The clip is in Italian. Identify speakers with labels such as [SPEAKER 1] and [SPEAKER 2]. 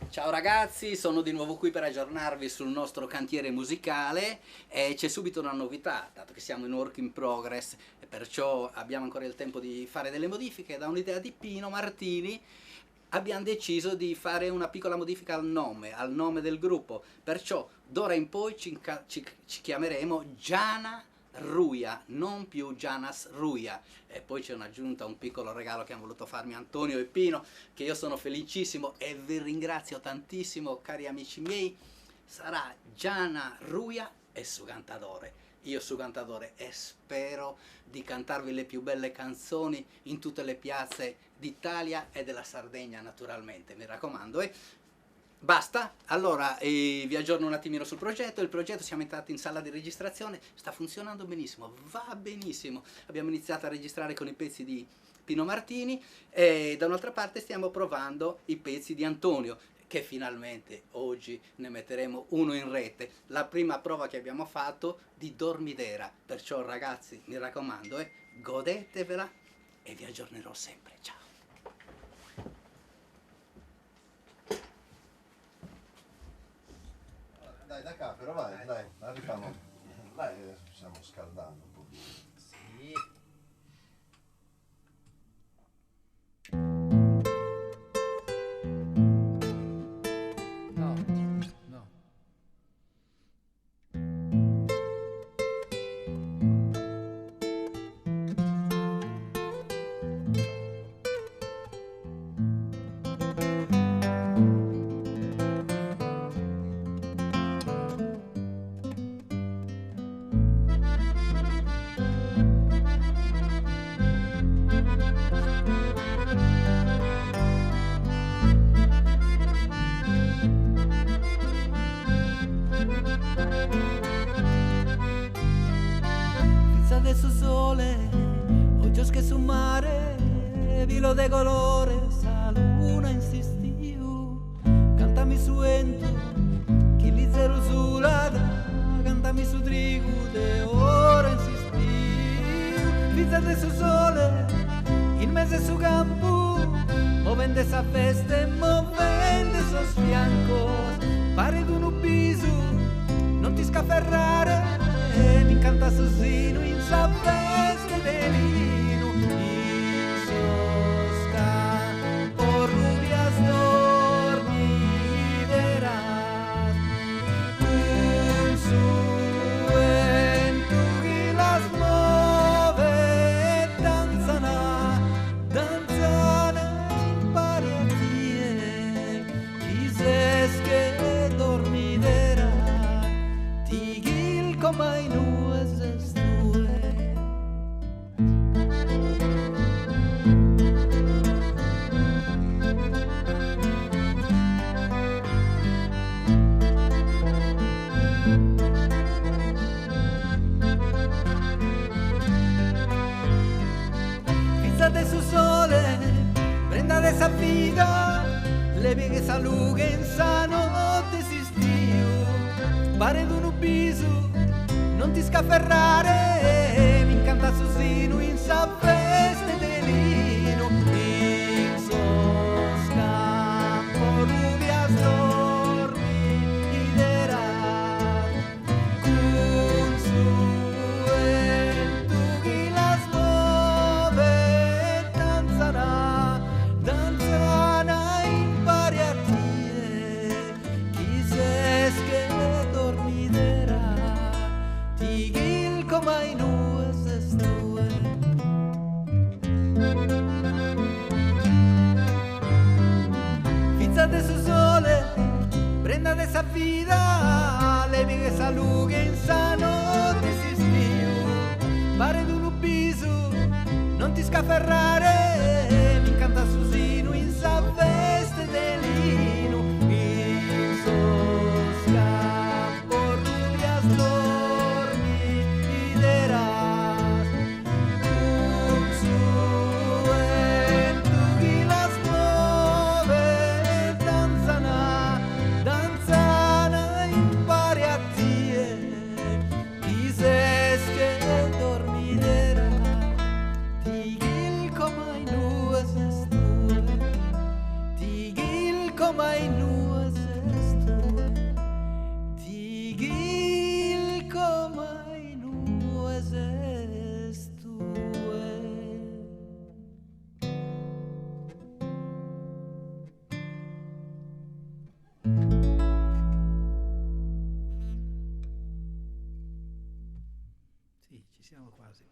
[SPEAKER 1] Ciao ragazzi, sono di nuovo qui per aggiornarvi sul nostro cantiere musicale e c'è subito una novità, dato che siamo in work in progress e perciò abbiamo ancora il tempo di fare delle modifiche. Da un'idea di Pino Martini abbiamo deciso di fare una piccola modifica al nome del gruppo, perciò d'ora in poi ci chiameremo Giana Ruia, non più Gianas Ruia. E poi c'è un'aggiunta, un piccolo regalo che hanno voluto farmi Antonio e Pino, che io sono felicissimo e vi ringrazio tantissimo, cari amici miei. Sarà Giana Ruia e su Cantadore. Io su Cantadore e spero di cantarvi le più belle canzoni in tutte le piazze d'Italia e della Sardegna, naturalmente, mi raccomando. Basta, allora vi aggiorno un attimino sul progetto. Il progetto, siamo entrati in sala di registrazione, sta funzionando benissimo, va benissimo. Abbiamo iniziato a registrare con i pezzi di Pino Martini e da un'altra parte stiamo provando i pezzi di Antonio, che finalmente oggi ne metteremo uno in rete. La prima prova che abbiamo fatto di Dormidera, perciò ragazzi mi raccomando, godetevela e vi aggiornerò sempre. Ciao!
[SPEAKER 2] Dai, da qua però vai, dai, arriviamo. Dai, stiamo scaldando un po'.
[SPEAKER 1] Sì. No, no.
[SPEAKER 3] Adesso sole, ojos que su mare, vilo de colores, a luna insistiu. Cantami su ento, chi li zero sulada, cantami su trigo de ora insistiu. Fiza adesso sole, in mese su campo, movende sa feste, movende sos fiancos, pare d'un piso, non ti scaferrare. Mi incanta Susino in sa festa de lino, in sosca por rubias dormiderás. Un suento que las mueve, danzana, danzana in pariatie, quizás que dormiderá, tigil como in de su sole, prenda de esa vida, le viene esa luga en sano desistiu. Pare d'un piso, non ti scaferrare, mi incanta Susino in sa feste de lino, in sosca por rubias dormiderás. Con suento que las danzana in pariatie, quizás que dormiderá, tigil como in nues estue. Fiza de su sole, prenda de esa vida, le viene esa luga in sano desistiu. Pare d'un piso, non ti scaferrare, mi incanta Susino in sa veste de lino, in sosca por rubias dormiderás. Un suento que las mueve, danzana, danzana in pariatie, quizás que dormiderá, tigil como in nues estue, tigil como in nues quasi.